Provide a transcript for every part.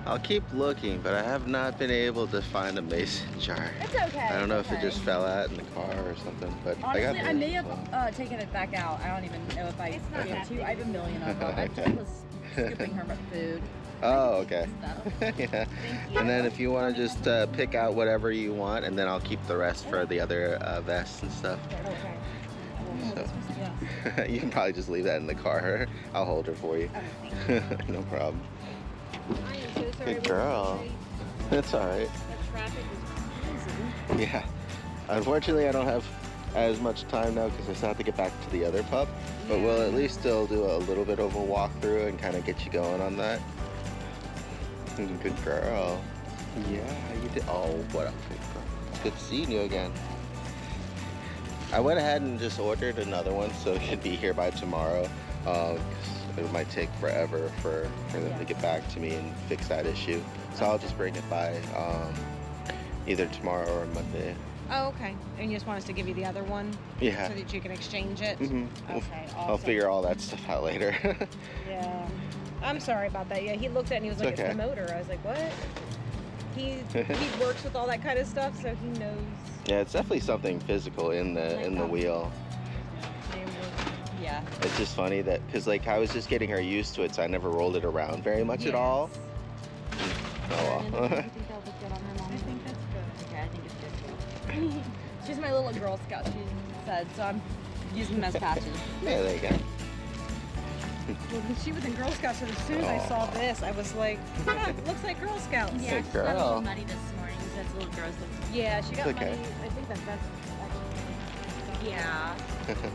I'll keep looking, but I have not been able to find a mason jar. It's okay. I don't know if it just fell out in the car or something, but honestly, I may one. have taken it back out. I don't even know if I gave to. I have a million of them. I Okay. just was scooping her food. Oh, okay. Yeah. Thank you. And then if you want to just pick out whatever you want, and then I'll keep the rest for the other vests and stuff. Okay. So, Yeah. you can probably just leave that in the car. I'll hold her for you. No problem. I am so sorry. Good girl. That's all right. The traffic is crazy. Yeah. Unfortunately, I don't have as much time now because I still have to get back to the other pup. But we'll at least still do a little bit of a walkthrough and kind of get you going on that. Good girl. Yeah, you did. Oh, what a good girl. It's good seeing you again. I went ahead and just ordered another one so it could be here by tomorrow. 'Cause it might take forever for them to get back to me and fix that issue. So I'll just bring it by either tomorrow or Monday. Oh, okay. And you just want us to give you the other one? Yeah. So that you can exchange it? Mm-hmm. Okay, awesome. I'll figure all that stuff out later. Yeah. I'm sorry about that. Yeah, he looked at it and he was like, It's it's okay. the motor. I was like, what? He works with all that kind of stuff, so he knows. Yeah, it's definitely something physical in the wheel. Yeah. It's just funny that, because like I was just getting her used to it, so I never rolled it around very much at all. Oh well. I think that look good on her, Mom. I think that's good. Okay, I think it's good too. She's my little Girl Scout, she said, so I'm using them as patches. Yeah, there you go. Well, she was in Girl Scouts, so as soon as I saw this, I was like, yeah, it looks like Girl Scouts. Yeah, Good she got a girl. little muddy this morning, so it's a little gross. Yeah, she got It's okay. money. I think that's Yeah,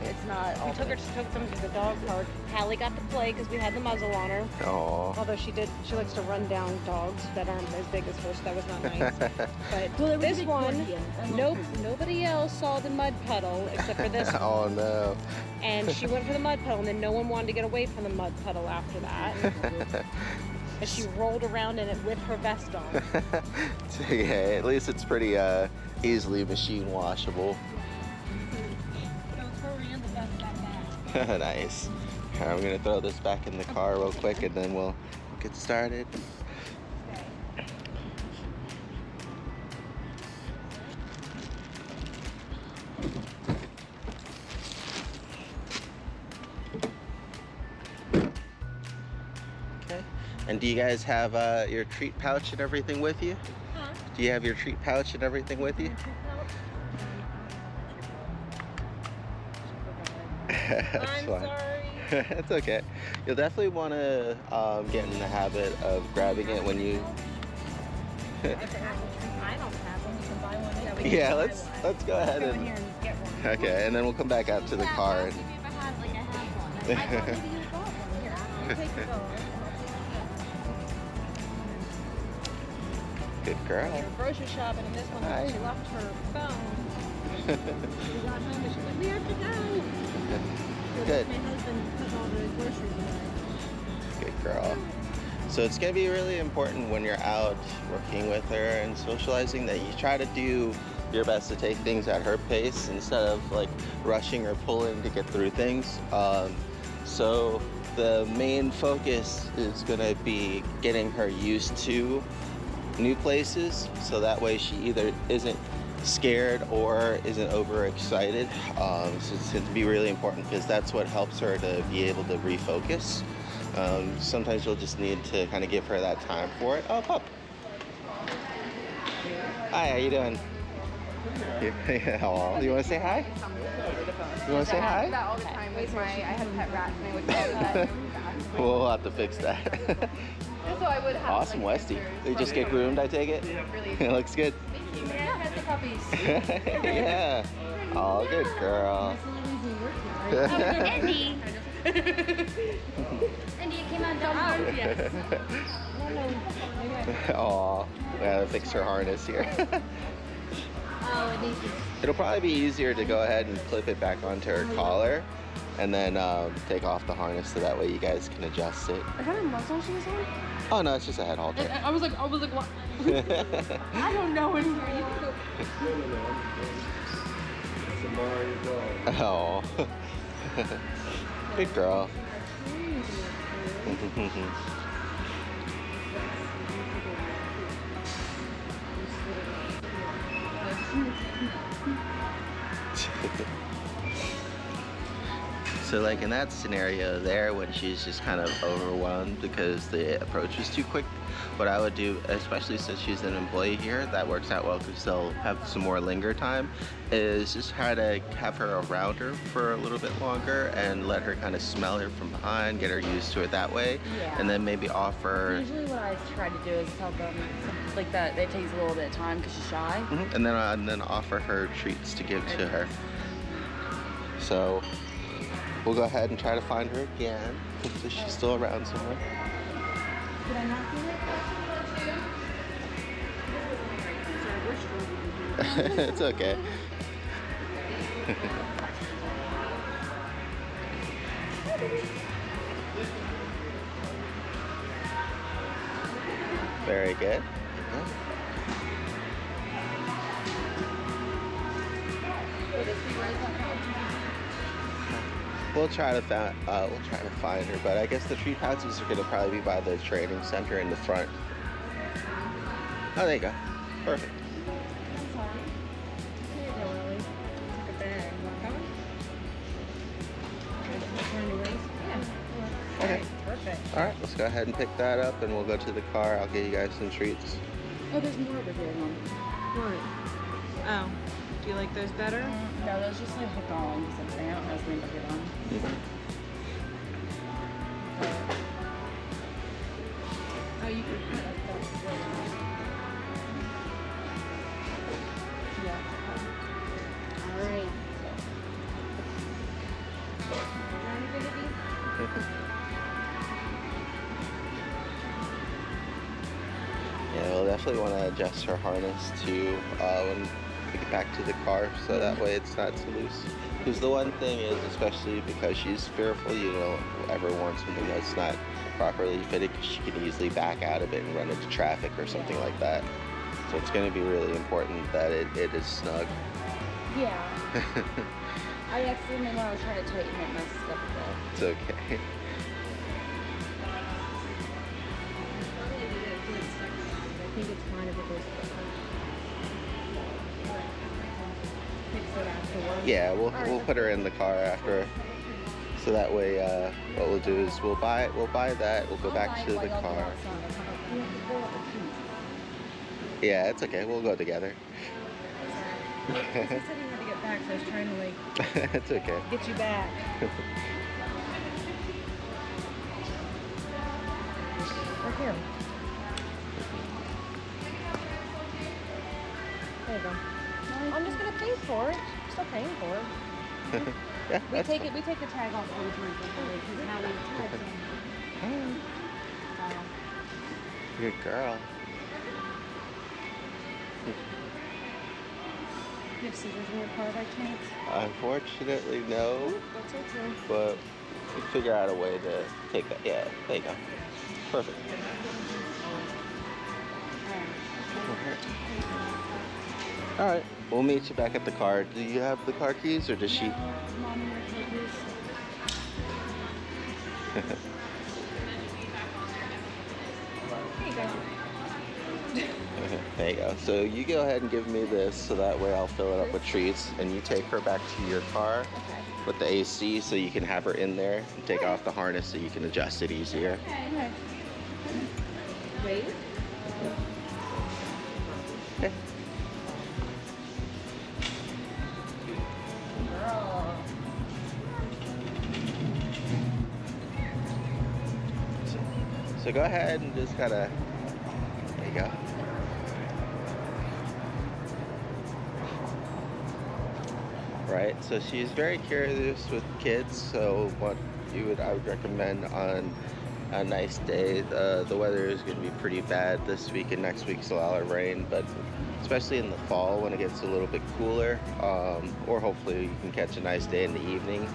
it's not all We took them to the dog park. Hallie got to play because we had the muzzle on her. Oh. Although she likes to run down dogs that aren't as big as her, so that was not nice. But Well, there was a this big one, Corgi. nobody else saw the mud puddle except for this one. Oh no. And she went for the mud puddle, and then no one wanted to get away from the mud puddle after that. But she rolled around in it with her vest on. So, yeah, at least it's pretty easily machine washable. Nice. All right, I'm gonna throw this back in the car real quick and then we'll get started. Okay. And do you guys have your treat pouch and everything with you? Huh? Do you have your treat pouch and everything with you? I'm Fine. sorry. It's okay. You'll definitely want to get in the habit of grabbing it when you. I don't have one. You can buy one. Yeah, let's go ahead Go in and. here and get one. Okay, and then we'll come back out to the car. And... Maybe if I had, like, I had one. I thought maybe you got one. Here, I'll take the phone. Good girl. We were grocery shopping, and this one, Hi. she left her phone. We got home, and she's like, we have to go. So Good. My husband put all the groceries away. Good girl. So it's going to be really important when you're out working with her and socializing that you try to do your best to take things at her pace instead of like rushing or pulling to get through things. So the main focus is going to be getting her used to new places, so that way she either isn't scared or isn't overexcited. So it's going to be really important because that's what helps her to be able to refocus. Sometimes you'll just need to kind of give her that time for it. Oh, pup. Hi, how you doing? Aw, you want to say hi? You want to say hi? That all the time with I had a pet rat and I would pet that. We'll have to fix that. So I would have Awesome, Westy. They just get groomed, I take it? It looks good. Yeah, pet the puppies. Yeah. Oh, good girl. Andy. Andy, it came out down. Yes. Oh, we gotta fix her harness here. Oh, it needs to. It'll probably be easier to go ahead and clip it back onto her collar and then take off the harness so that way you guys can adjust it. Is that a muzzle she was on? Oh no, it's just a head halter. I was like, what? I don't know in here. You can go. Oh. Good girl. So like in that scenario there, when she's just kind of overwhelmed because the approach was too quick, what I would do, especially since she's an employee here, that works out well because they'll have some more linger time, is just try to have her around her for a little bit longer and let her kind of smell her from behind, get her used to it that way, Yeah. and then maybe offer. Usually what I try to do is tell them like that it takes a little bit of time because she's shy. And then offer her treats to give to her. So we'll go ahead and try to find her again. Hopefully she's still around somewhere. Did I not get it? It's okay. Very good. We'll try to find her, but I guess the treat houses are gonna probably be by the training center in the front. Oh, there you go. Perfect. Here you go, Lily. Take a bag. Want Yeah. Okay. Perfect. All right, let's go ahead and pick that up, and we'll go to the car. I'll get you guys some treats. Oh, there's more over here, Mom. What? Oh. Do you like those better? No, there's just like hook on something. I don't know his name, but hook on. Oh, you can put up Yeah. All right. Yeah, we'll definitely want to adjust her harness too when we get back to the car, so that way it's not too loose. Because the one thing is, especially because she's fearful, you don't ever want something that's not properly fitted, because she can easily back out of it and run into traffic or something like that. So it's going to be really important that it is snug. Yeah. I accidentally, when I was trying to tighten it, messed up a bit. It's okay. I think it's fine if it goes fix it afterwards. Yeah, we'll put her in the car after, so that way what we'll do is we'll buy that. We'll go back to the car. Yeah, it's okay. We'll go together. He said he had to get back, so I was trying to like It's okay. get you back. Right here. There you go. I'm just gonna pay for it. I'm still paying for it. Yeah, We take the tag off for the drink because now we tag them. Good girl. You have scissors in your car by chance? Unfortunately, no, That's okay. but we figure out a way to take that. Yeah, there you go. Perfect. All right, we'll meet you back at the car. Do you have the car keys, or does she? Mommy, There you go. So you go ahead and give me this, so that way I'll fill it up with treats, and you take her back to your car with the AC, so you can have her in there and take off the harness so you can adjust it easier. Okay. Wait. Okay. So go ahead and just kind of, there you go. Right, so she's very curious with kids, so what I would recommend on a nice day, the weather is going to be pretty bad this week and next week's a lot of rain, but especially in the fall when it gets a little bit cooler, or hopefully you can catch a nice day in the evening,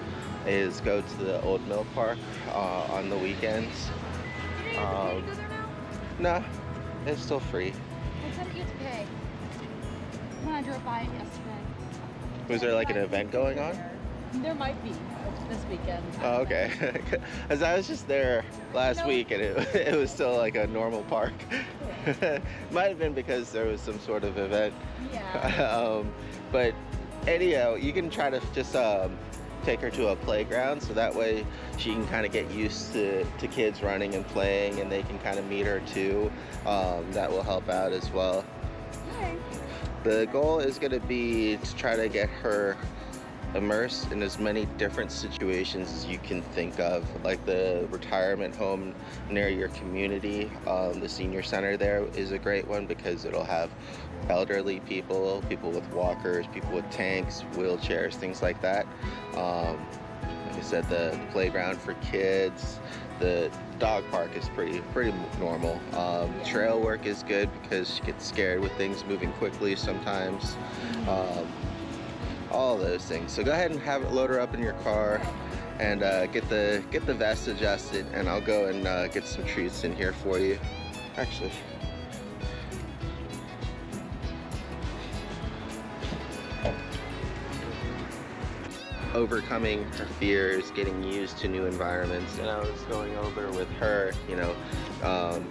is go to the Old Mill Park on the weekends. No, it's still free. What time do you have to pay? When I drove by it yesterday. Was there like an event going on? There might be this weekend. Oh, okay. As I was just there last week and it was still like a normal park. Might have been because there was some sort of event. Yeah. But anyhow, you can try to just take her to a playground, so that way she can kind of get used to kids running and playing, and they can kind of meet her too. That will help out as well. Okay. The goal is going to be to try to get her immersed in as many different situations as you can think of, like the retirement home near your community. The senior center there is a great one because it'll have elderly people, people with walkers, people with tanks, wheelchairs, things like that. Like I said, the playground for kids, the dog park is pretty normal. Trail work is good because she gets scared with things moving quickly sometimes. All those things. So go ahead and load her up in your car and get the vest adjusted, and I'll go and get some treats in here for you. Actually, overcoming her fears, getting used to new environments. And I was going over with her, you know,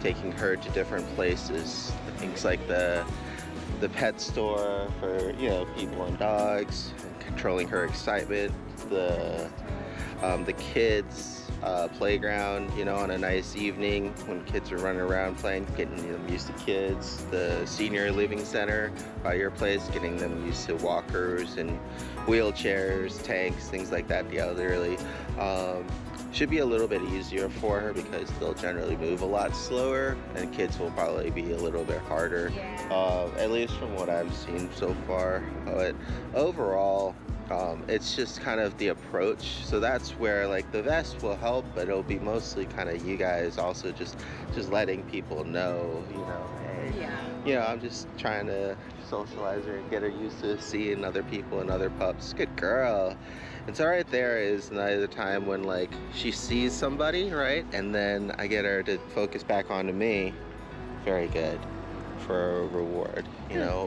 taking her to different places, things like the pet store for, you know, people and dogs, and controlling her excitement, the kids playground, you know, on a nice evening when kids are running around playing, getting them used to kids, the senior living center by your place, getting them used to walkers and wheelchairs, tanks, things like that, the elderly. Should be a little bit easier for her because they'll generally move a lot slower, and kids will probably be a little bit harder, at least from what I've seen so far. But overall, it's just kind of the approach. So that's where like the vest will help, but it'll be mostly kind of you guys also just letting people know, you know, hey, you know, I'm just trying to socialize her and get her used to seeing other people and other pups. Good girl. And so right there is another time when like she sees somebody, right? And then I get her to focus back onto me. Very good for a reward, you know,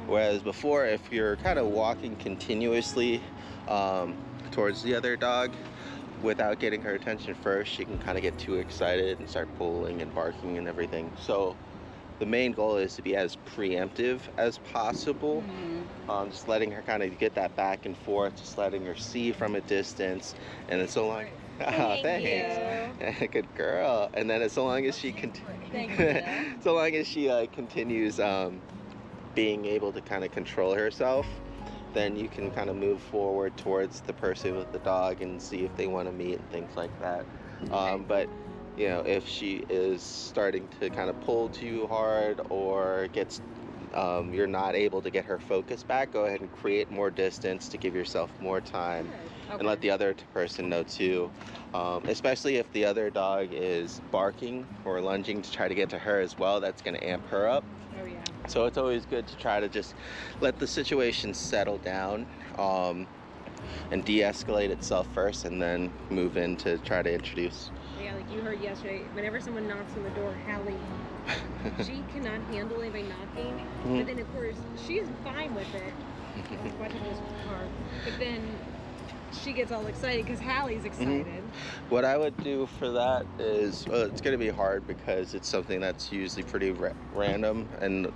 whereas before, if you're kind of walking continuously towards the other dog without getting her attention first, she can kind of get too excited and start pulling and barking and everything. So the main goal is to be as preemptive as possible. Just letting her kind of get that back and forth, just letting her see from a distance, and then so long. Thanks. Good girl. And then so long as she so long as she continues being able to kind of control herself, then you can kind of move forward towards the person with the dog and see if they want to meet and things like that. But you know, if she is starting to kind of pull too hard or gets you're not able to get her focus back, go ahead and create more distance to give yourself more time. And let the other person know too, especially if the other dog is barking or lunging to try to get to her as well. That's going to amp her up. So it's always good to try to just let the situation settle down and de-escalate itself first, and then move in to try to introduce. Yeah, like you heard yesterday, whenever someone knocks on the door, Hallie, she cannot handle anybody knocking. But then, of course, she's fine with it. Watching this car. But then she gets all excited because Hallie's excited. What I would do for that is, it's going to be hard because it's something that's usually pretty random and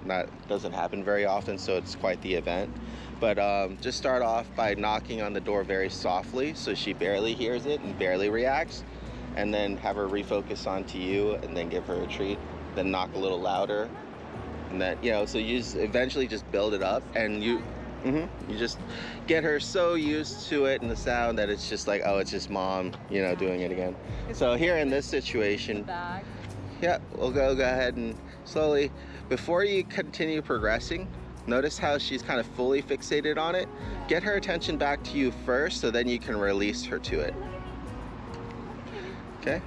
doesn't happen very often, so it's quite the event. But just start off by knocking on the door very softly so she barely hears it and barely reacts, and then have her refocus onto you, and then give her a treat, then knock a little louder, and then, you know, so you eventually just build it up, and you just get her so used to it and the sound that it's just like, oh, it's just mom, you know, doing it again. So here in this situation, yeah, we'll go ahead and slowly, before you continue progressing, notice how she's kind of fully fixated on it. Get her attention back to you first, so then you can release her to it. Okay?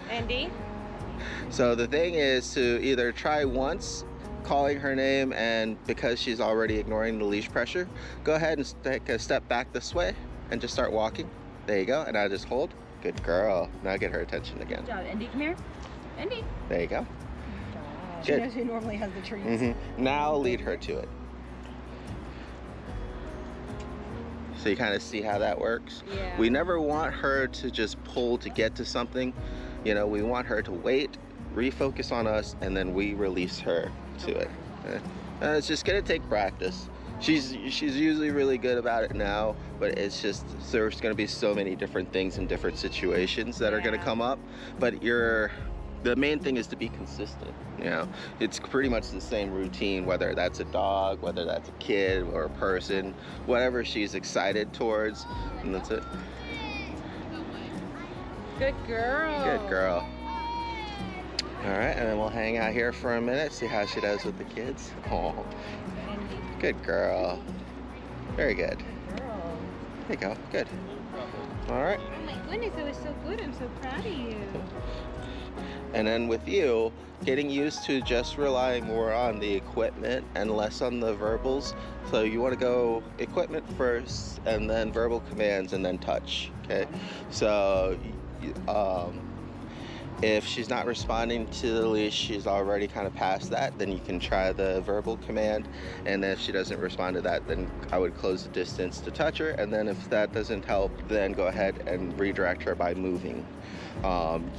Andy? So the thing is to either try once calling her name, and because she's already ignoring the leash pressure, go ahead and take a step back this way and just start walking. There you go. And now just hold. Good girl. Now get her attention again. Good job, Indy. Come here. Indy. There you go. She knows who normally has the treats. Now lead her to it. So you kind of see how that works? Yeah. We never want her to just pull to get to something. You know, we want her to wait, refocus on us, and then we release her to it. It's just gonna take practice. She's usually really good about it now, but it's just there's going to be so many different things in different situations that are going to come up. But the main thing is to be consistent. You know, it's pretty much the same routine, whether that's a dog, whether that's a kid or a person, whatever she's excited towards, and that's it. Good girl. Good girl. All right, and then we'll hang out here for a minute, see how she does with the kids. Oh, good girl. Very good. Girl. There you go. Good. All right. Oh my goodness, that was so good. I'm so proud of you. And then with you, getting used to just relying more on the equipment and less on the verbals. So you want to go equipment first, and then verbal commands, and then touch. Okay. So if she's not responding to the leash, she's already kind of past that, then you can try the verbal command. And if she doesn't respond to that, then I would close the distance to touch her. And then if that doesn't help, then go ahead and redirect her by moving.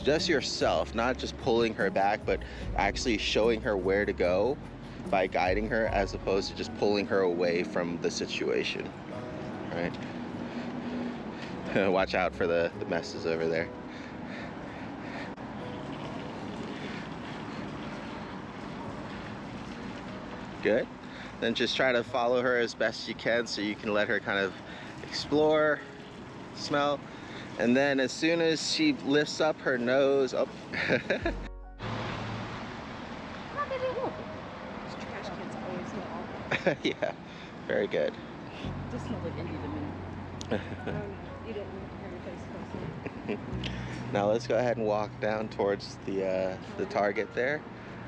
Just yourself, not just pulling her back, but actually showing her where to go by guiding her, as opposed to just pulling her away from the situation. Right? Watch out for the messes over there. Good. Then just try to follow her as best you can, so you can let her kind of explore, smell, and then as soon as she lifts up her nose, oh. This trash can's always smell. Yeah, very good. This smells like Indy to me. You didn't have your face close. Now let's go ahead and walk down towards the target there.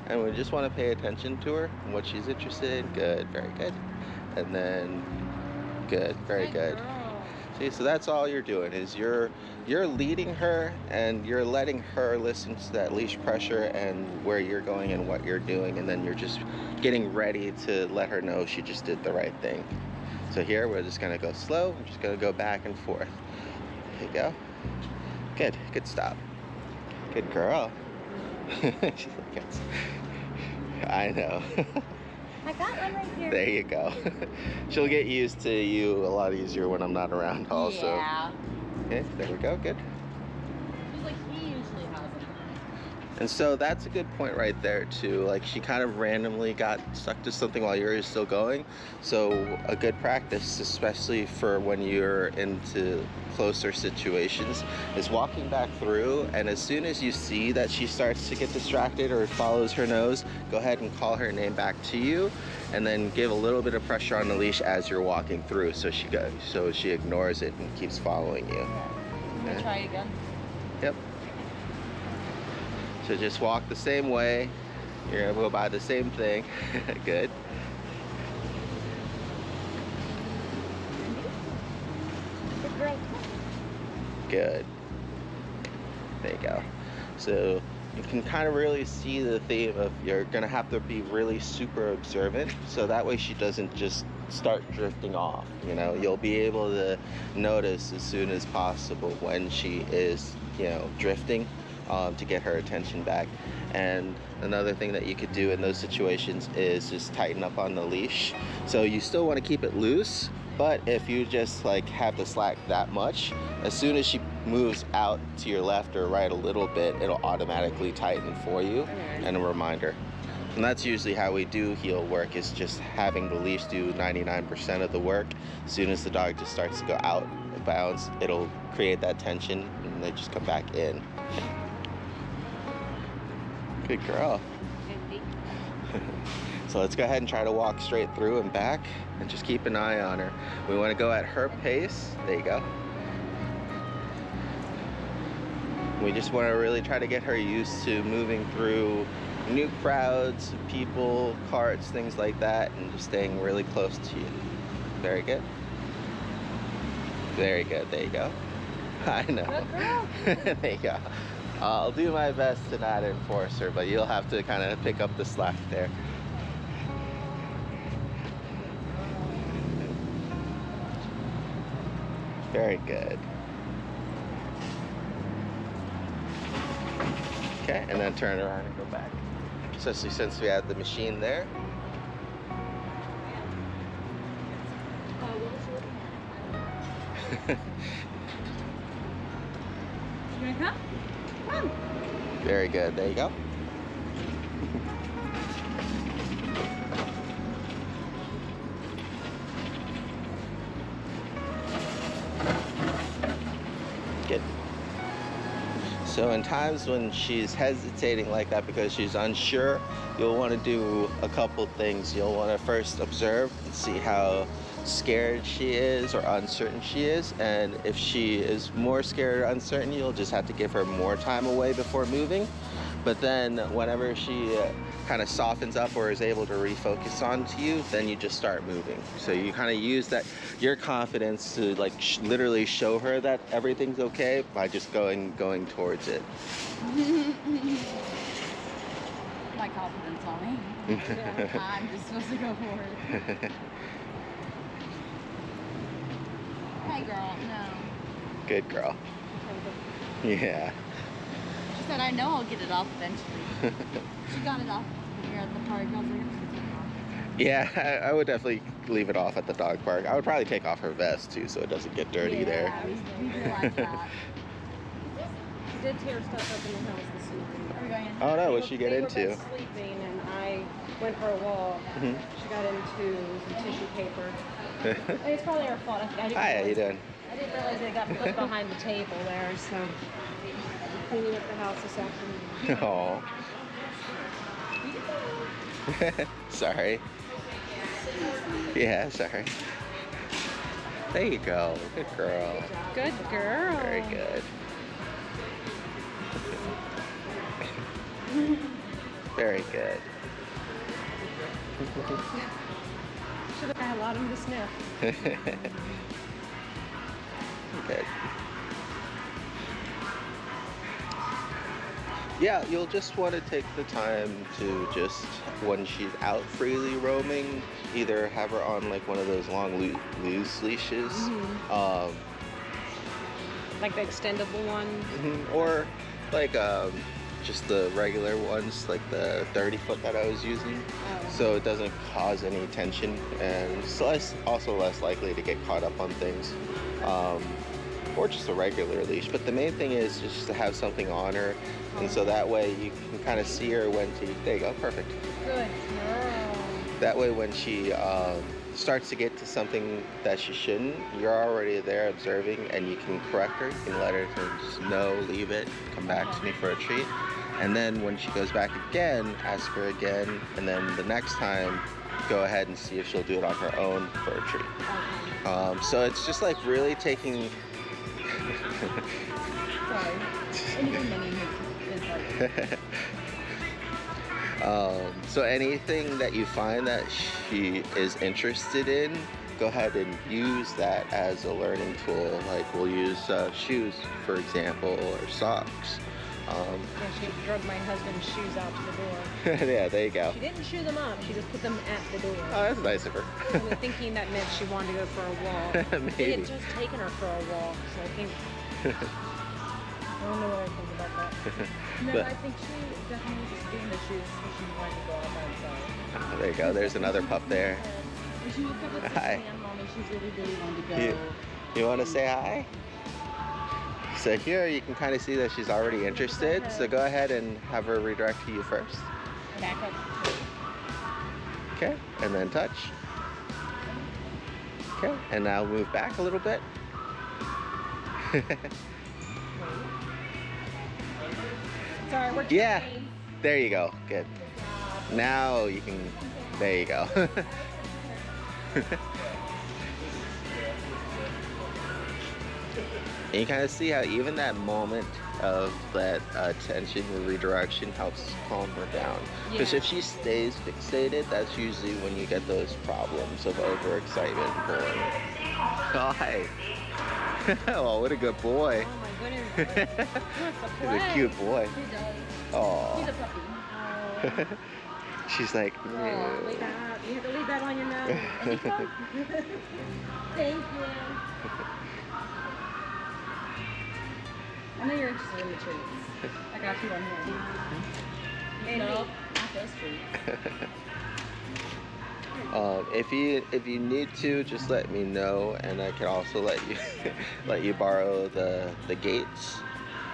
And we just want to pay attention to her and what she's interested in. Good, very good. And then, good, very good. See, so that's all you're doing, is you're leading her, and you're letting her listen to that leash pressure and where you're going and what you're doing, and then you're just getting ready to let her know she just did the right thing. So here, we're just gonna go slow. We're just gonna go back and forth. There you go. Good, good stop. Good girl. She's like, yes. I know. I got one right here. There you go. She'll get used to you a lot easier when I'm not around also. Yeah. Okay, there we go, good. She's like, he usually has it. And so that's a good point right there too. Like, she kind of randomly got stuck to something while you're still going. So a good practice, especially for when you're into closer situations, is walking back through, and as soon as you see that she starts to get distracted or follows her nose, go ahead and call her name back to you, and then give a little bit of pressure on the leash as you're walking through, so she ignores it and keeps following you. I'm gonna try again. Yep. So just walk the same way. You're gonna go by the same thing. Good. Good girl. Good. There you go. So you can kind of really see the theme of you're gonna have to be really super observant, so that way she doesn't just start drifting off. You know, you'll be able to notice as soon as possible when she is, you know, drifting, to get her attention back. And another thing that you could do in those situations is just tighten up on the leash. So you still want to keep it loose, but if you just like have the slack that much, as soon as she moves out to your left or right a little bit, it'll automatically tighten for you, and a reminder. And that's usually how we do heel work, is just having the leash do 99% of the work. As soon as the dog just starts to go out of bounds, it'll create that tension and they just come back in. Good girl. So let's go ahead and try to walk straight through and back, and just keep an eye on her. We want to go at her pace. There you go. We just want to really try to get her used to moving through new crowds, people, carts, things like that, and just staying really close to you. Very good. Very good. There you go. I know. Good girl. There you go. I'll do my best to not enforce her, but you'll have to kind of pick up the slack there. Very good. Okay, and then turn around and go back. Especially since we had the machine there. You gonna come? Come. Very good. There you go. Good. So in times when she's hesitating like that because she's unsure, you'll want to do a couple things. You'll want to first observe and see how scared she is or uncertain she is, and if she is more scared or uncertain, you'll just have to give her more time away before moving. But then whenever she kind of softens up or is able to refocus onto you, then you just start moving. So you kind of use that your confidence to like literally show her that everything's okay by just going towards it. My confidence on me. I'm just supposed to go for it. Hey girl, no. Good girl. Yeah. She said, I know I'll get it off eventually. She got it off here at the park. I was like, I'm just gonna take it off. Yeah, I would definitely leave it off at the dog park. I would probably take off her vest too so it doesn't get dirty there. Yeah, we realized that. She did tear stuff up in the house this morning. Are we going in? Oh no, what'd she get They into? were both sleeping, and I went for a walk. Mhm. She got into some tissue paper. It's probably her fault. I didn't Hi, how you realize- doing? I didn't realize they got put behind the table there, so I'm cleaning up the house this afternoon. Oh. Sorry. Yeah, sorry. There you go. Good girl. Good girl. Very good. Very good. Should have allowed him to sniff. Good. Yeah, you'll just want to take the time to just, when she's out freely roaming, either have her on like one of those long loose leashes, Like the extendable one. or like just the regular ones, like the 30-foot that I was using, so it doesn't cause any tension, and it's also less likely to get caught up on things. Or just a regular leash, but the main thing is just to have something on her, and so that way you can kind of see her when to, there you go, perfect. Good girl. That way when she starts to get to something that she shouldn't, you're already there observing, and you can correct her. You can let her just know, leave it, come back to me for a treat. And then when she goes back again, ask her again, and then the next time, go ahead and see if she'll do it on her own for a treat. So it's just like really taking... Sorry. Anything that makes it hard. So anything that you find that she is interested in, go ahead and use that as a learning tool. Like we'll use shoes, for example, or socks. And she drug my husband's shoes out to the door. Yeah, there you go. She didn't shoe them up. She just put them at the door. Oh, that's nice of her. I'm thinking that meant she wanted to go for a walk. They Maybe. had just taken her for a walk, so I think... I don't know what I think about that. No, But- I think she definitely was doing the shoes because she wanted to go out by herself. Oh, there you go. There's another pup there. And she woke up with this Hi. man, Mommy. She's really wanted to go. You want to say hi? So here you can kind of see that she's already interested. So go ahead and have her redirect to you first. Back up. Okay, and then touch. Okay, and now move back a little bit. Sorry, we're Yeah, trying. there you go. Good. Now you can, there you go. And you kind of see how even that moment of that tension or redirection helps calm her down. Because Yeah. if she stays fixated, that's usually when you get those problems of overexcitement and pulling. Oh, hi. Oh, what a good boy. Oh my goodness. He wants to He's play. a cute boy. He does. Oh. He's a puppy. She's like, Oh, "No." leave that. You have to leave that on your nose. Thank you. I know you're interested in the treats. I got you one here. And No, me. not those treats. If you need to, just let me know, and I can also let you let you borrow the gates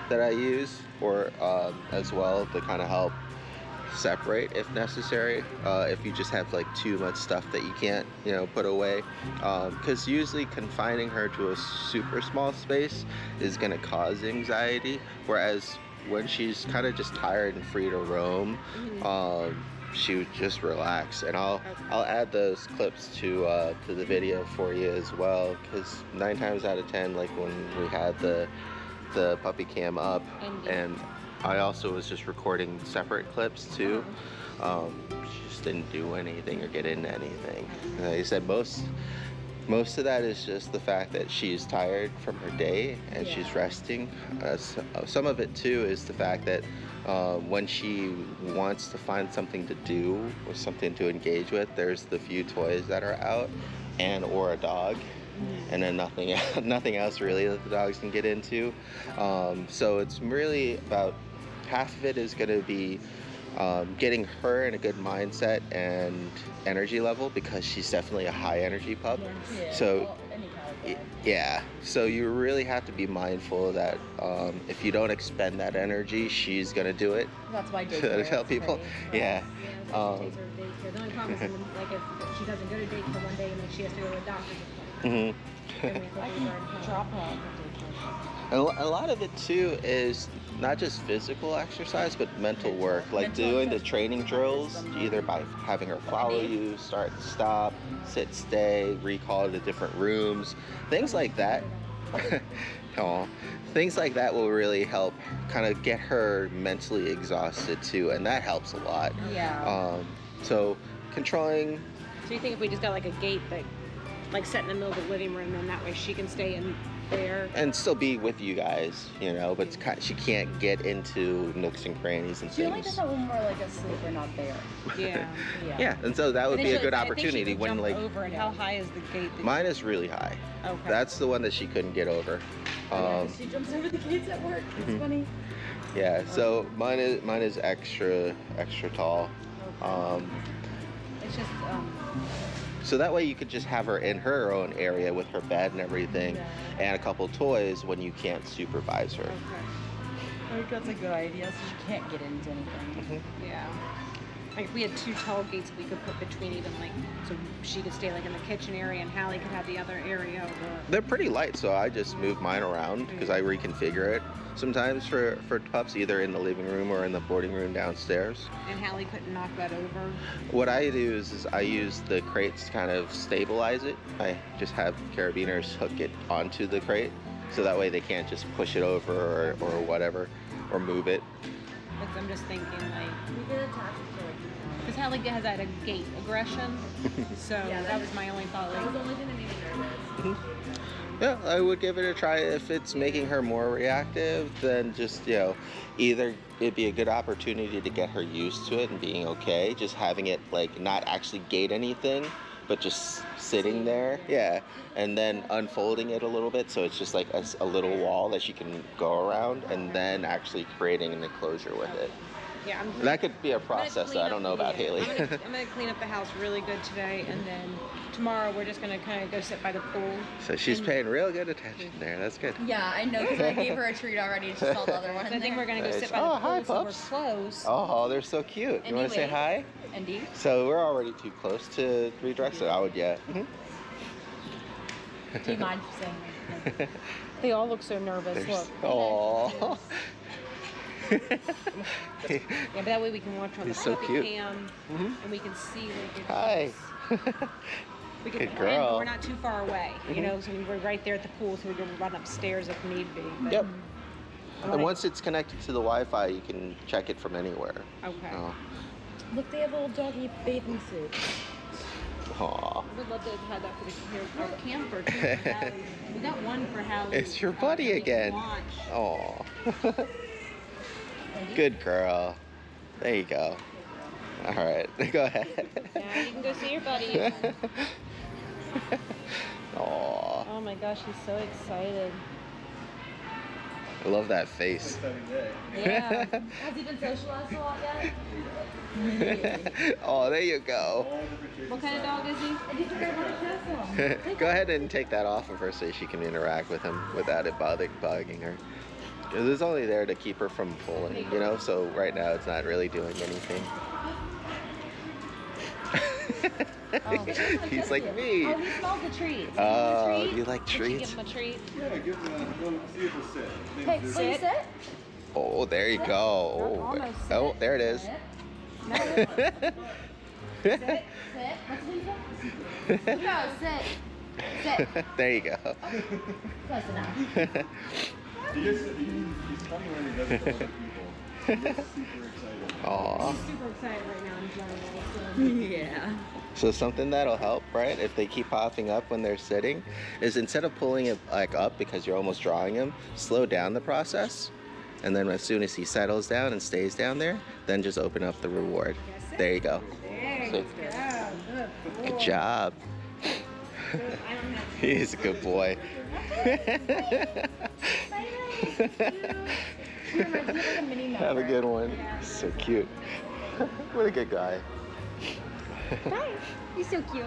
that I use, or as well, to kind of help separate if necessary. If you just have like too much stuff that you can't, put away, because usually confining her to a super small space is going to cause anxiety, whereas when she's kind of just tired and free to roam, she would just relax. And I'll add those clips to the video for you as well, because 9 times out of 10, like when we had the puppy cam up, and I also was just recording separate clips too. She just didn't do anything or get into anything. Like I said, most of that is just the fact that she's tired from her day and she's resting. Some of it too is the fact that when she wants to find something to do or something to engage with, there's the few toys that are out, and or a dog. And then nothing else really that the dogs can get into. So it's really about half of it is going to be getting her in a good mindset and energy level, because she's definitely a high energy pup. Yeah. So Yeah. So you really have to be mindful that if you don't expend that energy, she's going to do it. That's why to tell people. Yeah. Yeah, she takes her to daycare. The only problem is like if she doesn't go to daycare one day and then she has to go to a doctor's appointment. I can drop her off at And a lot of it too is not just physical exercise, but mental work, like doing the training drills, either by having her follow you, start, stop, sit, stay, recall to different rooms, things like that. Things like that will really help kind of get her mentally exhausted too, and that helps a lot. Yeah. So controlling. So you think if we just got like a gate that, like, set in the middle of the living room, then that way she can stay in there and still be with you guys, but she can't get into nooks and crannies and She things. only does that when we're like asleep or not there. Yeah, and so that would be a good I think she opportunity could when jump like. over. And how high is the gate? Mine is really high. Okay. That's the one that she couldn't get over. She jumps over the gates at work. It's funny. Yeah, so mine is extra tall. It's just So that way you could just have her in her own area with her bed and everything, and a couple toys when you can't supervise her. I think that's a good idea, so she can't get into anything. Yeah. Like if we had 2 tall gates we could put between, even like so she could stay like in the kitchen area and Hallie could have the other area over. They're pretty light, so I just move mine around because I reconfigure it sometimes for pups, either in the living room or in the boarding room downstairs. And Hallie couldn't knock that over. What I do is I use the crates to kind of stabilize it. I just have carabiners hook it onto the crate, so that way they can't just push it over or whatever, or move it. But I'm just thinking like, We get attached to like. because Hallie has that gate aggression, so that was my only thought. That was Like, the only thing that made me nervous. Yeah, I would give it a try. If it's making her more reactive, then just, either it'd be a good opportunity to get her used to it and being okay, just having it like not actually gate anything, but just sitting there. Yeah. And then unfolding it a little bit so it's just like a little wall that she can go around, and then actually creating an enclosure with it. yeah, That could be a process that I don't know about Haley. I'm gonna clean up the house really good today, and then tomorrow we're just gonna kind of go sit by the pool. So she's paying real good attention there. That's good. Yeah, I know, because I gave her a treat already. She saw the other one. So I think we're gonna go sit by Oh, the pool, hi, so pups. we're close. Oh, they're so cute. You want to say hi? Andy? So we're already too close to redress it. I would, yeah. Do you mind saying anything? They all look so nervous. Look. Oh. Yeah, but that way we can watch on the He's so puppy cute. cam, and we can see like it's Hi. we can Good and girl. we're not too far away, so we're right there at the pool, so we can run upstairs if need be. But Yep. I And wanna- once it's connected to the Wi-Fi, you can check it from anywhere. Okay. Oh. Look, they have little doggy bathing suits. Aw. I would love to have that for our camper too. For Hallie. We got one for Hallie. It's your buddy we can again. launch. Aw. Good girl. There you go. All right. Go ahead. Yeah, you can go see your buddy. Aw. Oh my gosh, he's so excited. I love that face. Yeah. Has he been socialized a lot yet? Oh, there you go. What kind of dog is he? Go ahead and take that off of her so she can interact with him without it bugging her. Because it's only there to keep her from pulling, you know? So right now it's not really doing anything. He's like me. Oh, he smells the treats. Oh, you like Did you treats? give him a treat? Yeah, give him see if he'll sit. Hey, Maybe sit. Sit. Oh, there you go. Oh, Almost oh, sit. there it is. Sit. No. Sit. Sit. Let's leave him. No, sit. Sit. There you go. Close enough. he's funny when he does it to other people. He gets super excited. Aw. He's super excited right now in general. Yeah. So something that'll help, right, if they keep popping up when they're sitting, is instead of pulling it like up because you're almost drawing him, slow down the process. And then as soon as he settles down and stays down there, then just open up the reward. There you go. So, good job. He's a good boy. Have a good one. So cute. What a good guy. Bye. He's so cute.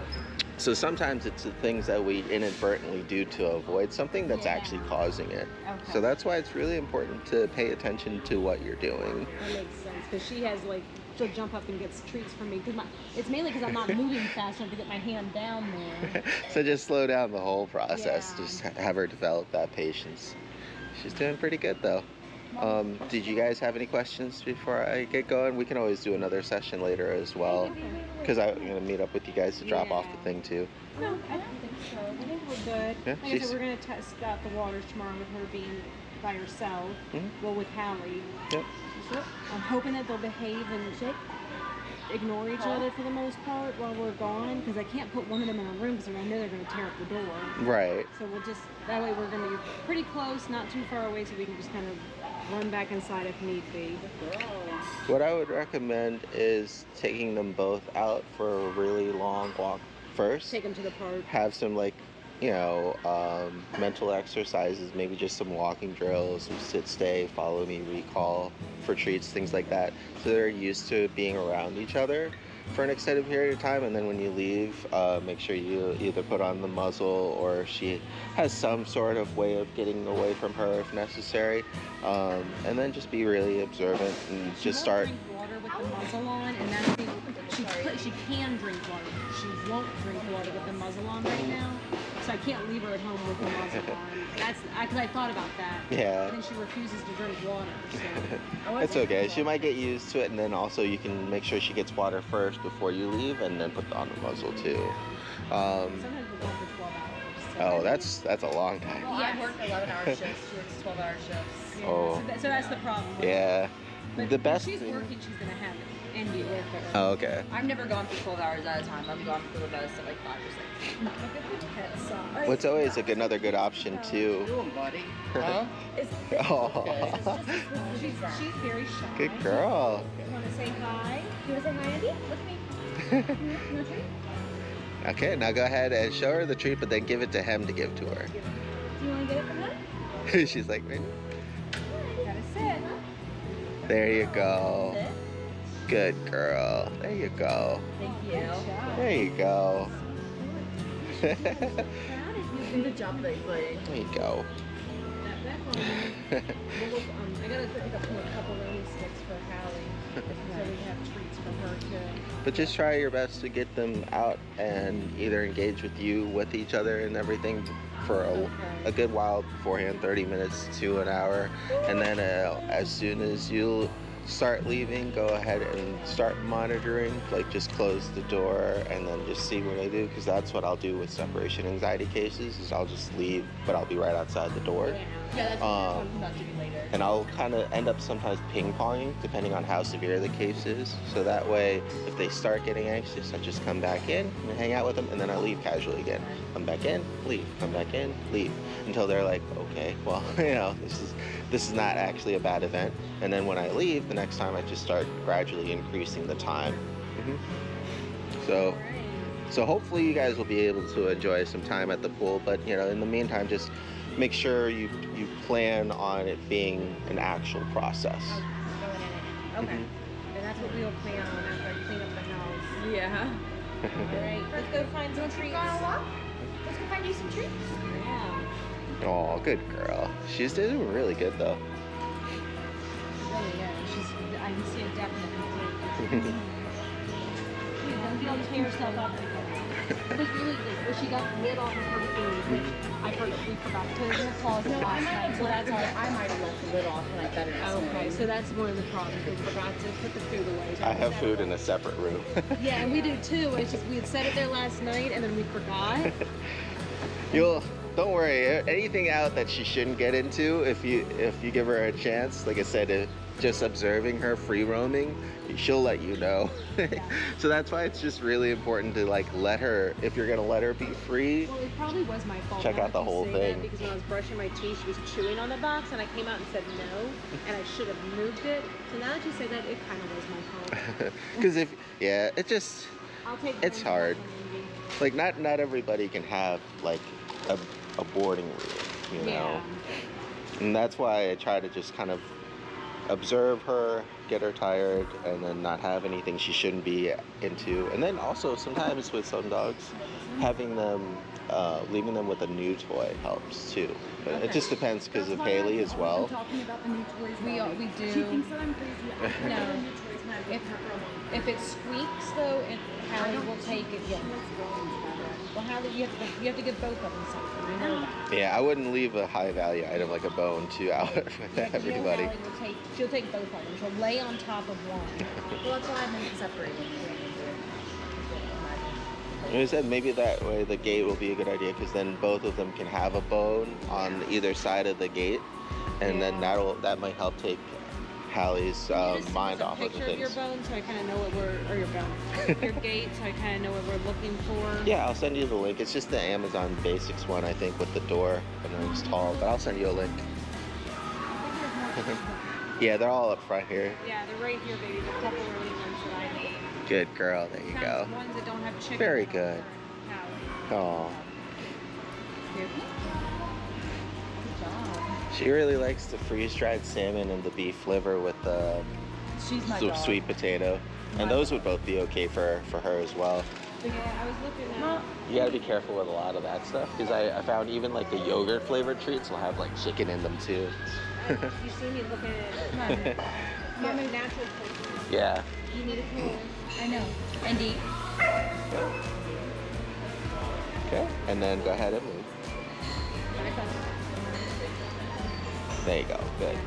So sometimes it's the things that we inadvertently do to avoid something that's actually causing it. Okay. So that's why it's really important to pay attention to what you're doing. That makes sense because she has like she'll jump up and gets treats from me because it's mainly because I'm not moving fast enough to get my hand down there. So just slow down the whole process. Yeah. Just have her develop that patience. She's doing pretty good though. Did you guys have any questions before I get going? We can always do another session later as well. Because I'm going to meet up with you guys to drop off the thing too. No, I don't think so. I think we're good. Yeah, Like I she's- said, we're going to test out the waters tomorrow with her being by herself. Mhm. Well, with Hallie. Yep. I'm hoping that they'll behave and ignore each other for the most part while we're gone because I can't put one of them in a room because I know they're going to tear up the door. Right. So we'll just, that way we're going to be pretty close, not too far away, so we can just kind of run back inside if need be. What I would recommend is taking them both out for a really long walk first. Take them to the park. Have some mental exercises, maybe just some walking drills, some sit, stay, follow me, recall for treats, things like that. So they're used to being around each other for an extended period of time, and then when you leave, make sure you either put on the muzzle or she has some sort of way of getting away from her if necessary, and then just be really observant and just start. Drink water with the muzzle on, and that's the she can drink water. She won't drink water with the muzzle on right now, so I can't leave her at home with the muzzle on. That's because I thought about that. Yeah. And then she refuses to drink water. So. It's okay. She might get used to it, and then also you can make sure she gets water first before you leave, and then put on the muzzle too. Sometimes we're gone for 12 hours. So. Oh, that's a long time. Well, I work 11-hour shifts. She works 12-hour shifts. Yeah, Oh. so that's the problem. Yeah. But The when best she's thing. working, she's gonna have it and be with her. Oh, okay. I've never gone for 12 hours at a time. I'm gone for the most of like 5 or 6. What's always another good option too. Huh? Oh, She's very shy. good girl. Want to say hi? You want to say hi, Andy? Look at me. You want a treat? Okay, now go ahead and show her the treat, but then give it to him to give to her. Do you want to get it from him? She's like, "Man." Gotta sit. There you go. Sit. Good girl. There you go. Thank you. There you go. Good job, buddy. There you go. I gotta pick up a couple of sticks for Hallie, so we have treats for her too. But just try your best to get them out and either engage with you, with each other and everything for a good while beforehand, 30 minutes to an hour. And then as soon as you start leaving, go ahead and start monitoring, like just close the door and then just see what I do, because that's what I'll do with separation anxiety cases, is I'll just leave, but I'll be right outside the door. Yeah, that's what we're talking about doing later. And I'll kind of end up sometimes ping-ponging depending on how severe the case is. So that way, if they start getting anxious, I just come back in and hang out with them, and then I leave casually again. Come back in, leave. Come back in, leave. Until they're like, okay, well, this is not actually a bad event. And then when I leave, the next time I just start gradually increasing the time. So hopefully you guys will be able to enjoy some time at the pool. But in the meantime, just make sure you plan on it being an actual process. Oh, going in it. Okay. Mhm. And that's what we'll plan on after I clean up the house. Yeah. Alright, let's go find some treats. Gone a walk? Let's go find you some treats. Yeah. Oh, good girl. She's doing really good though. Really, yeah. I can see a definite improvement. She don't tear herself up. It was really good. Well, she got the lid off of her food, which we forgot to put it in the closet last night. So that's all. I might have left the lid off when I fed her. Okay, so that's one of the problems. We forgot to put the food away. I have food in a separate room. Yeah, and we do too. It's just we had set it there last night and then we forgot. Don't worry. Anything out that she shouldn't get into, if you give her a chance, like I said, just observing her free roaming, she'll let you know. So that's why it's just really important to like let her, if you're gonna let her be free. Well, it probably was my fault. Check now out the that you whole say thing. that, because when I was brushing my teeth, she was chewing on the box, and I came out and said no, and I should have moved it. So now that you say that, it kind of was my fault. Because it just, I'll take. it's hard. Like not everybody can have like a boarding room, you know. Yeah. And that's why I try to just kind of observe her, get her tired, and then not have anything she shouldn't be into. And then also sometimes with some dogs, having them, leaving them with a new toy helps too. But it just depends because of Haley as well. Talking about the new toys. We do. She thinks that I'm crazy. I put No. the new toys when I get her for a month. If it squeaks though, Hallie will take it. Yeah. Well, Hallie, you have to give both of them something. You know that. Yeah, I wouldn't leave a high value item like a bone too out with everybody. Hallie will she'll take both of them. She'll lay on top of one. Well, that's why I've been separating. And I said maybe that way the gate will be a good idea because then both of them can have a bone on either side of the gate, and then that might help take Hallie's mind off of the Picture of your things. bone, so I kind of know what your gate, so I kind of know what we're looking for. Yeah, I'll send you the link. It's just the Amazon Basics one, I think, with the door, and then it's tall. But I'll send you a link. Yeah, they're all up front here. Yeah, they're right here, baby. The pepperoni ones that I made. Good girl. There you go. Ones that don't have chicken. Very in them good. for Hallie. Oh, Good job. she really likes the freeze-dried salmon and the beef liver with the She's my dog. sweet potato, and those would both be okay for her as well. Yeah, I was looking at. You gotta be careful with a lot of that stuff because I found even like the yogurt flavored treats will have like chicken in them too. You see me looking at Mommy natural places. Yeah. You need a cooler. I know. And eat. Okay. And then go ahead and move. There you go. Good.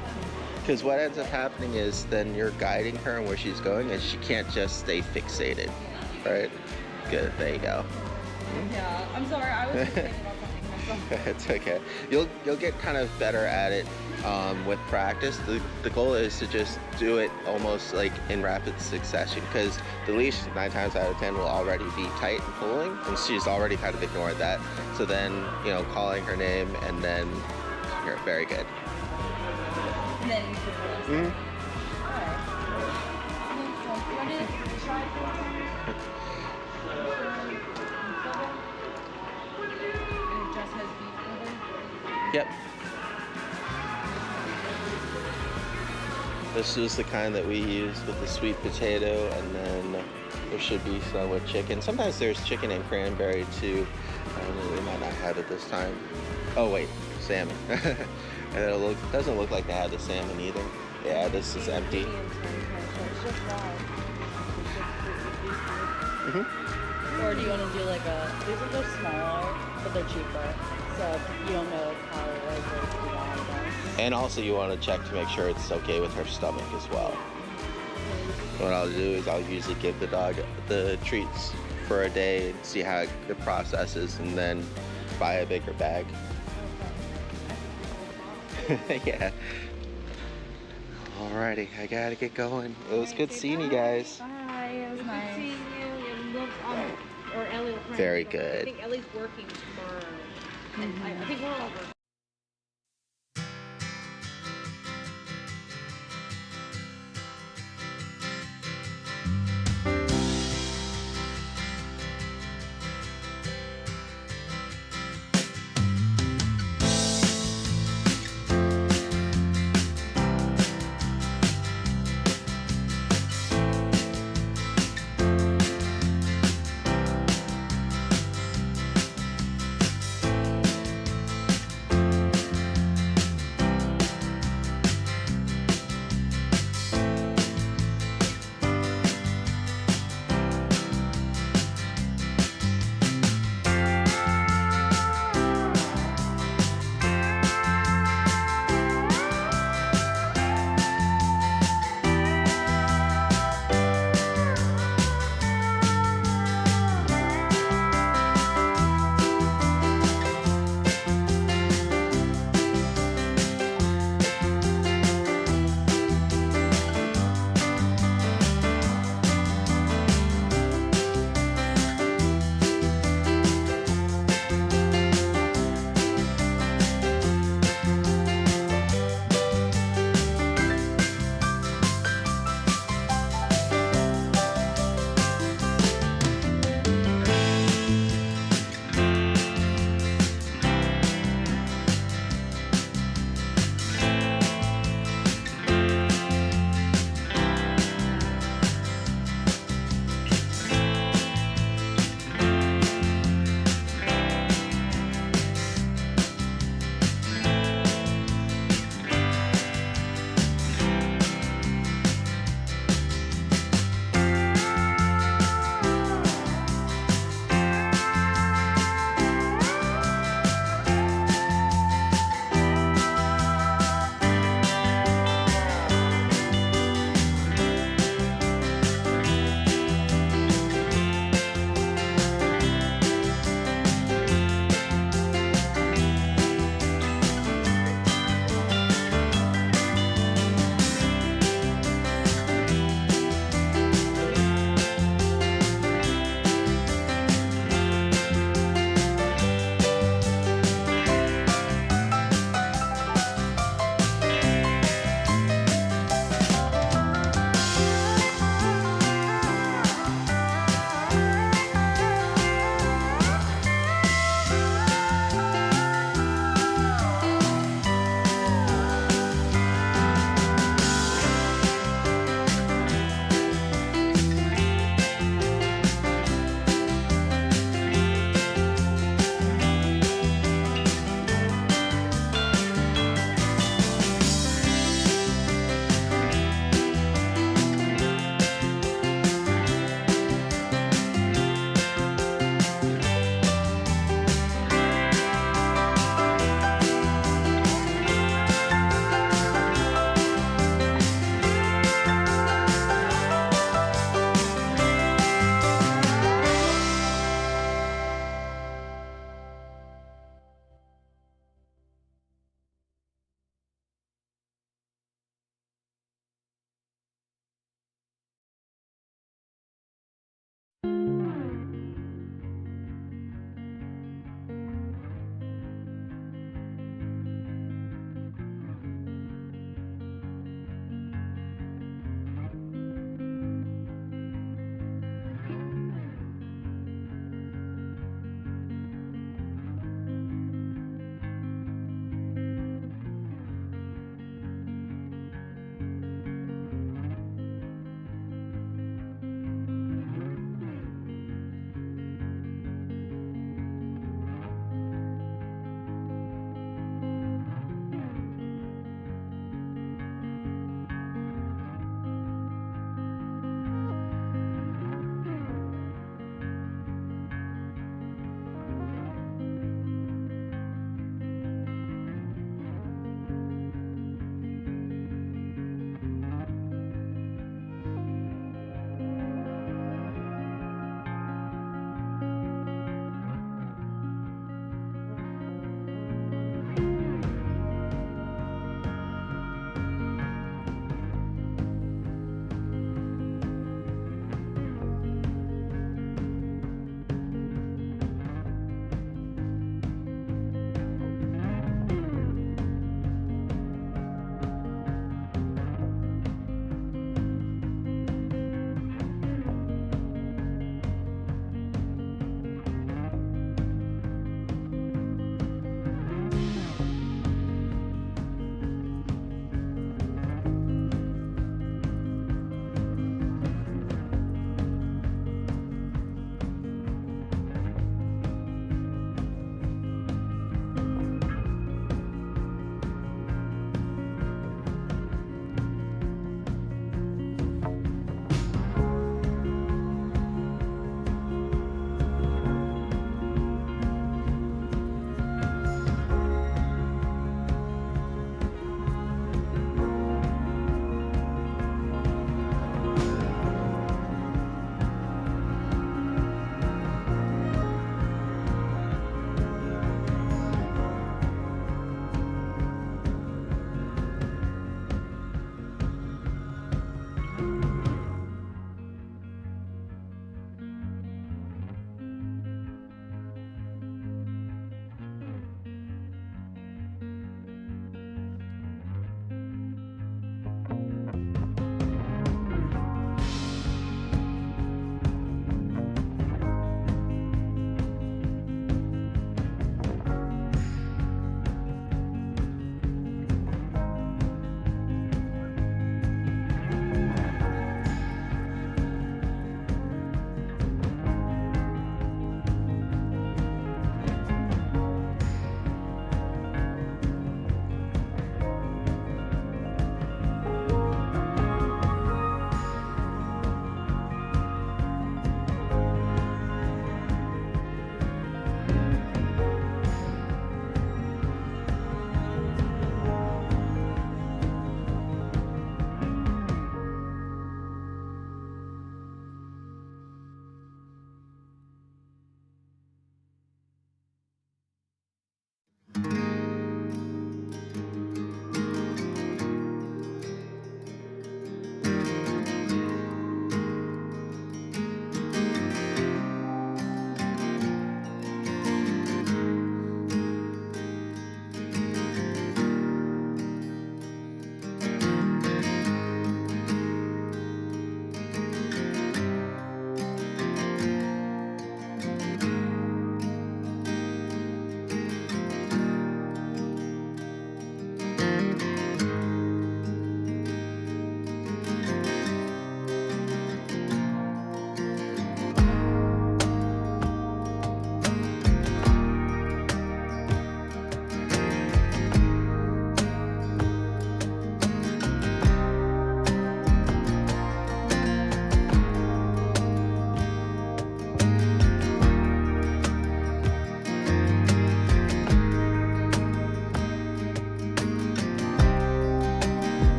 Because what ends up happening is then you're guiding her and where she's going, and she can't just stay fixated, right? Good. There you go. Yeah. I'm sorry. I was just thinking about something myself. It's okay. You'll get kind of better at it with practice. The goal is to just do it almost like in rapid succession because the leash 9 times out of 10 will already be tight and pulling, and she's already kind of ignored that. So then, calling her name and then you're very good. And then you should Mhm. Alright. So, you want to try for and it just has beef liver? Yep. This is the kind that we use with the sweet potato, and then there should be some with chicken. Sometimes there's chicken and cranberry too. We might not have it this time. Oh wait, salmon. And it doesn't look like they have the salmon either. Yeah, this is empty. It's just raw. Hmm. Or do you want to do like these are just smaller, but they're cheaper. So you don't know how likely it's going to be on them. And also you want to check to make sure it's okay with her stomach as well. What I'll do is I'll usually give the dog the treats for a day and see how it processes, and then buy a bigger bag. Yeah. Alrighty, I gotta get going. It was good seeing you guys. Bye. It was Good nice. seeing you. And look, or Ellie will probably Very be back. good. I think Ellie's working tomorrow. And I think we're all working.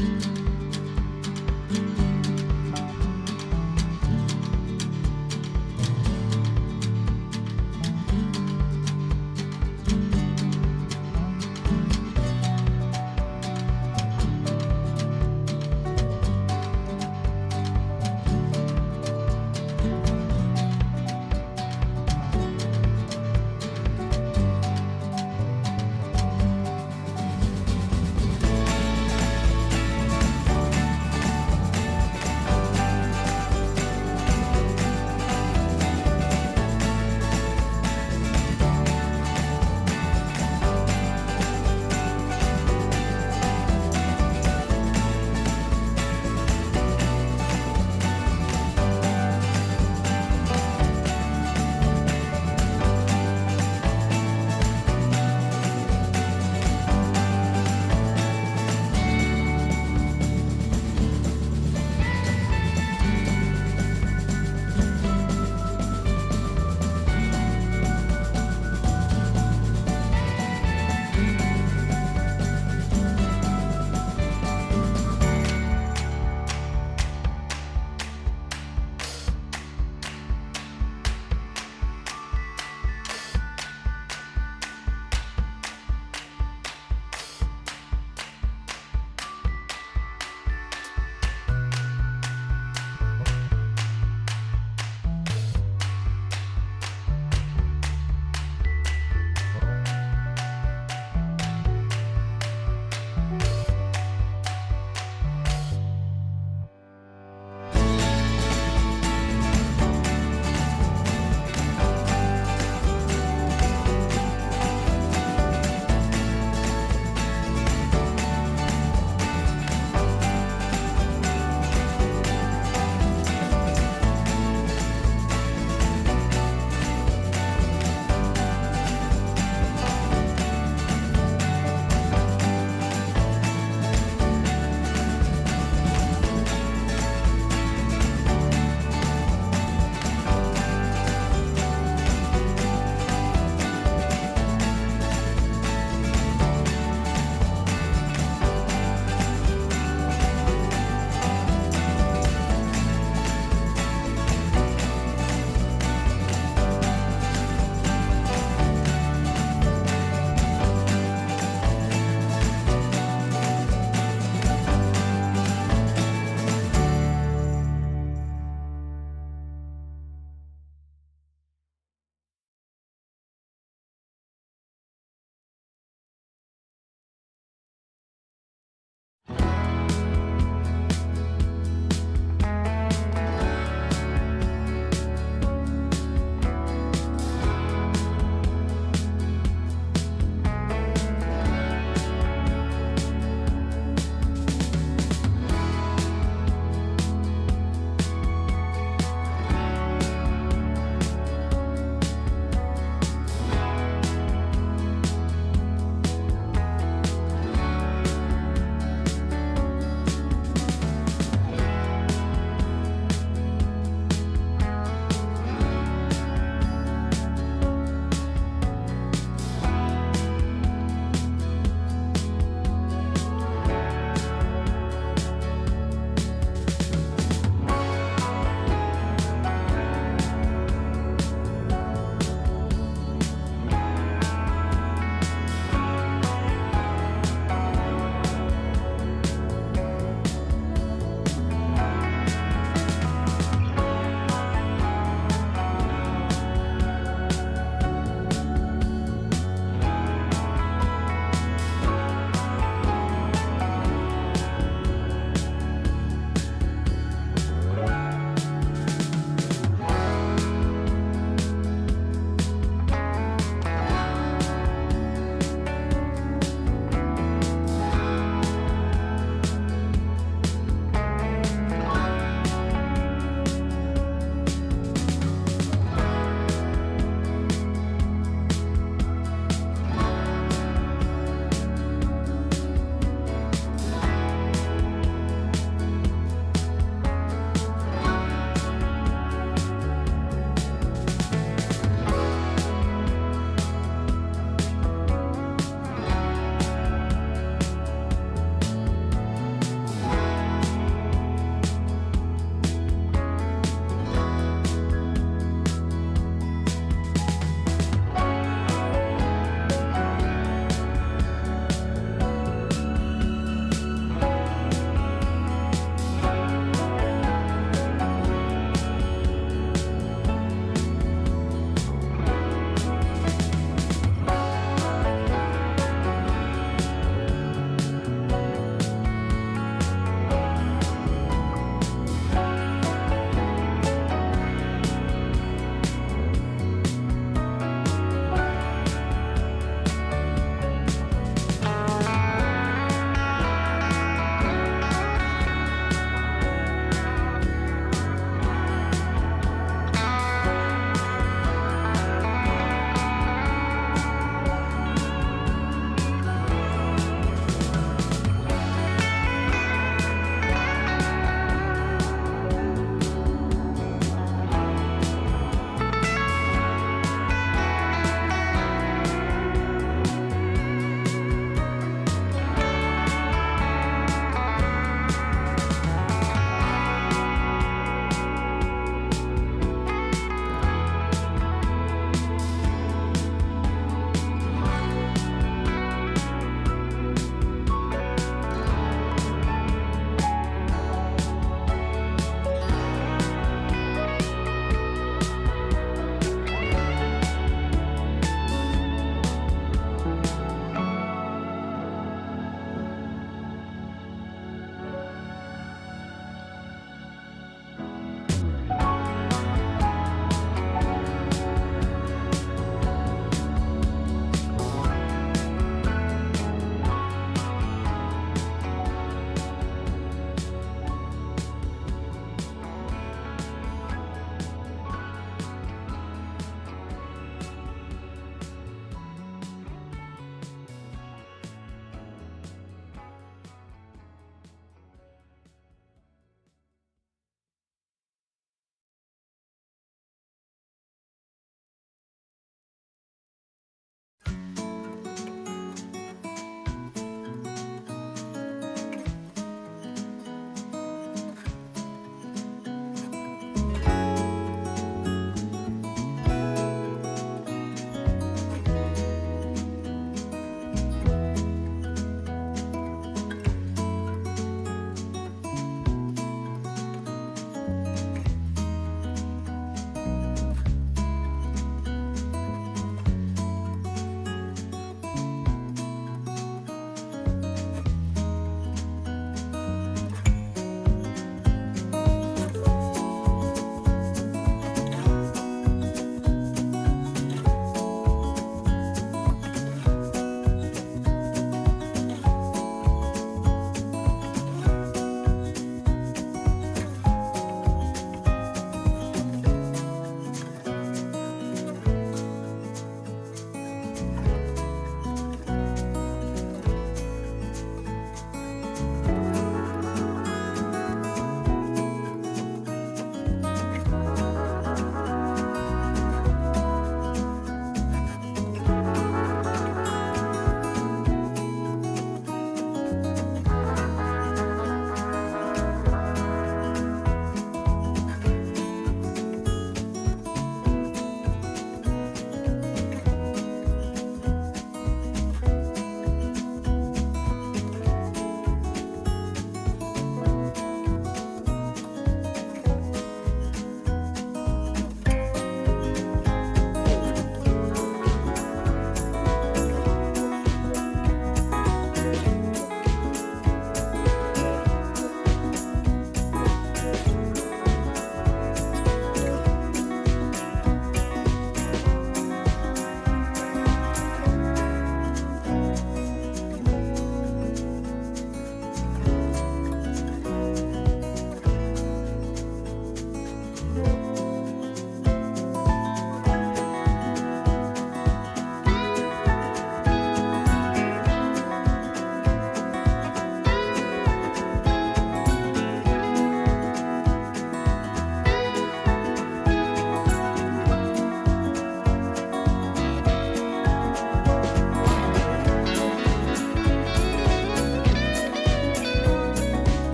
Bye.